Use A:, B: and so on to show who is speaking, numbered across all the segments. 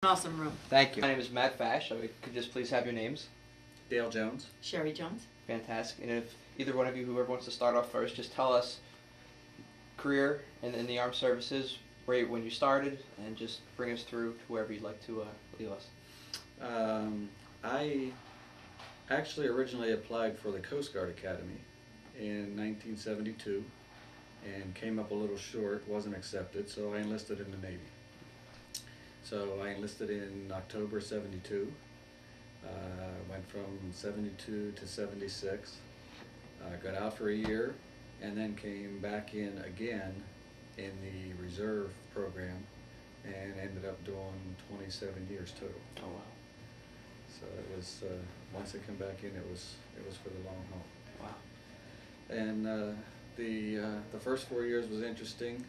A: Awesome room.
B: Thank you. My name is Matt Fash. Could just please have your names?
C: Dale Jones.
A: Sherri Jones.
B: Fantastic. And if either one of you, whoever wants to start off first, just tell us career in the armed services, when you started, and just bring us through to wherever you'd like to leave us.
C: I actually originally applied for the Coast Guard Academy in 1972 and came up a little short, wasn't accepted, so I enlisted in the Navy. So I enlisted in October 72, went from 72 to 76, got out for a year, and then came back in again in the reserve program and ended up doing 27 years total.
B: Oh wow.
C: So it was, once I come back in, it was for the long haul.
B: Wow.
C: And the first 4 years was interesting.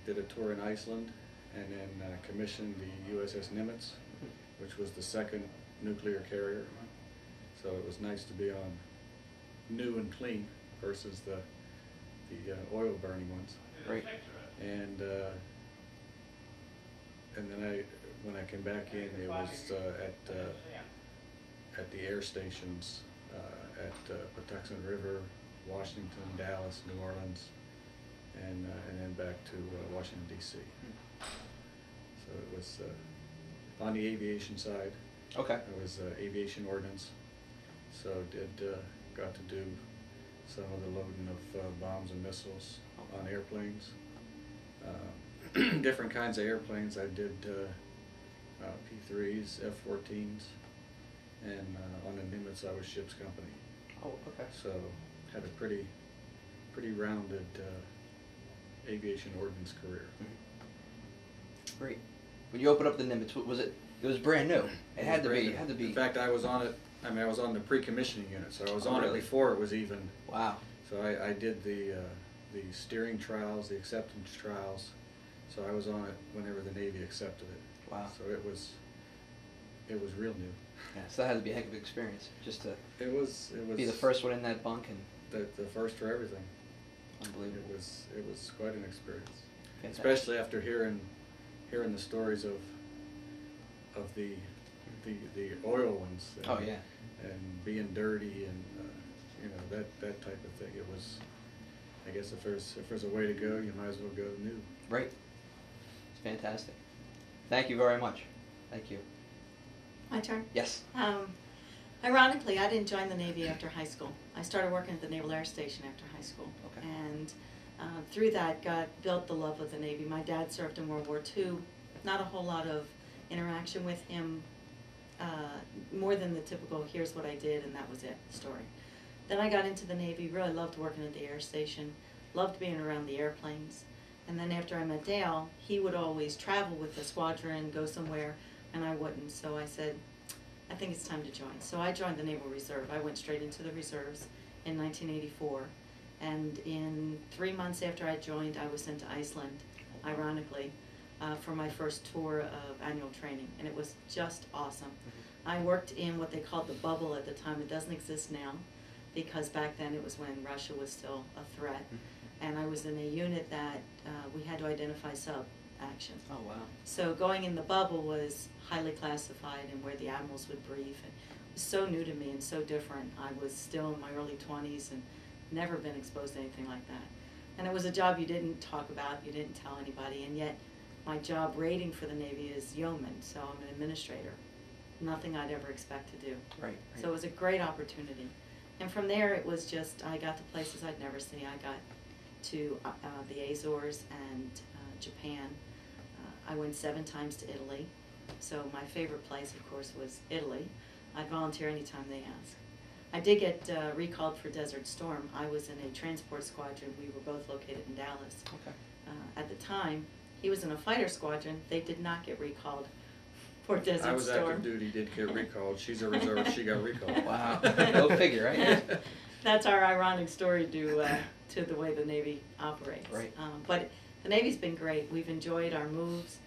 C: Did a tour in Iceland, and then commissioned the USS Nimitz, which was the second nuclear carrier. So it was nice to be on new and clean versus the oil burning ones.
B: Right.
C: And then when I came back in, it was at the air stations at Patuxent River, Washington, Dallas, New Orleans, and then back to Washington, D.C. So it was on the aviation side.
B: Okay.
C: It was aviation ordnance. So got to do some of the loading of bombs and missiles on airplanes. Different kinds of airplanes. I did P-3s, F-14s, and on the Nimitz I was ship's company.
B: Oh, okay.
C: So had a pretty rounded aviation ordnance career.
B: Mm-hmm. Great. When you opened up the Nimitz, was it? It was brand new. It had to be. It had to be.
C: In fact, I was on it. I mean, I was on the pre-commissioning unit, so I was on
B: really?
C: it before it was even.
B: Wow.
C: So I did the steering trials, the acceptance trials. So I was on it whenever the Navy accepted it.
B: Wow.
C: So it was real new.
B: Yeah. So that had to be a heck of an experience, just to
C: It was
B: be the first one in that bunk, and
C: the first for everything.
B: unbelievable.
C: It was quite an experience,
B: Fantastic.
C: especially after hearing the stories of the oil ones. And,
B: Oh yeah.
C: And being dirty and that type of thing. It was. I guess if there's a way to go, you might as well go new.
B: Right. It's fantastic. Thank you very much. Thank you.
A: My turn?
B: Yes.
A: Ironically, I didn't join the Navy after high school. I started working at the Naval Air Station after high school.
B: Okay.
A: And through that, built the love of the Navy. My dad served in World War II. Not a whole lot of interaction with him, more than the typical, here's what I did and that was it story. Then I got into the Navy, really loved working at the air station, loved being around the airplanes. And then after I met Dale, he would always travel with the squadron, go somewhere, and I wouldn't. So I said, I think it's time to join. So I joined the Naval Reserve. I went straight into the reserves in 1984. And in 3 months after I joined, I was sent to Iceland, ironically, for my first tour of annual training. And it was just awesome. I worked in what they called the bubble at the time. It doesn't exist now, because back then it was when Russia was still a threat. And I was in a unit that we had to identify sub-action.
B: Oh wow.
A: So going in the bubble was highly classified and where the admirals would brief. And it was so new to me and so different. I was still in my early 20s and never been exposed to anything like that. And it was a job you didn't talk about, you didn't tell anybody, and yet my job rating for the Navy is yeoman, so I'm an administrator. Nothing I'd ever expect to do.
B: Right.
A: So it was a great opportunity. And from there it was just, I got to places I'd never seen. I got to the Azores and Japan. I went 7 times to Italy. So my favorite place, of course, was Italy. I'd volunteer anytime they ask. I did get recalled for Desert Storm. I was in a transport squadron. We were both located in Dallas.
B: Okay.
A: At the time, he was in a fighter squadron. They did not get recalled for Desert Storm.
C: I was active duty, did get recalled. She's a reserve, she got recalled.
B: Wow. Go figure, right?
A: That's our ironic story to the way the Navy operates.
B: Right.
A: But the Navy's been great. We've enjoyed our moves.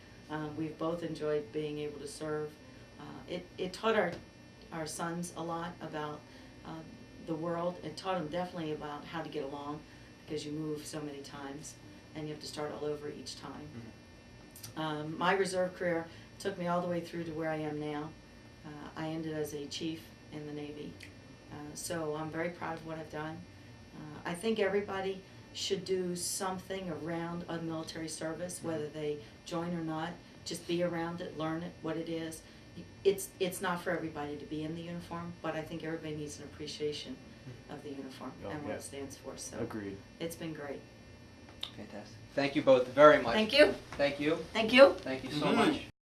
A: We've both enjoyed being able to serve. It taught our sons a lot about the world. It taught them definitely about how to get along, because you move so many times and you have to start all over each time.
B: Mm-hmm.
A: My reserve career took me all the way through to where I am now. I ended as a chief in the Navy. So I'm very proud of what I've done. I think everybody should do something around a military service, whether they join or not. Just be around it, learn it, what it is. It's not for everybody to be in the uniform, but I think everybody needs an appreciation of the uniform
D: Oh,
A: and what
D: yeah.
A: it stands for. So
D: Agreed.
A: it's been great.
B: Fantastic. Thank you both very much.
A: Thank you.
B: Thank you.
A: Thank you.
B: Thank you so
C: Mhm.
B: much.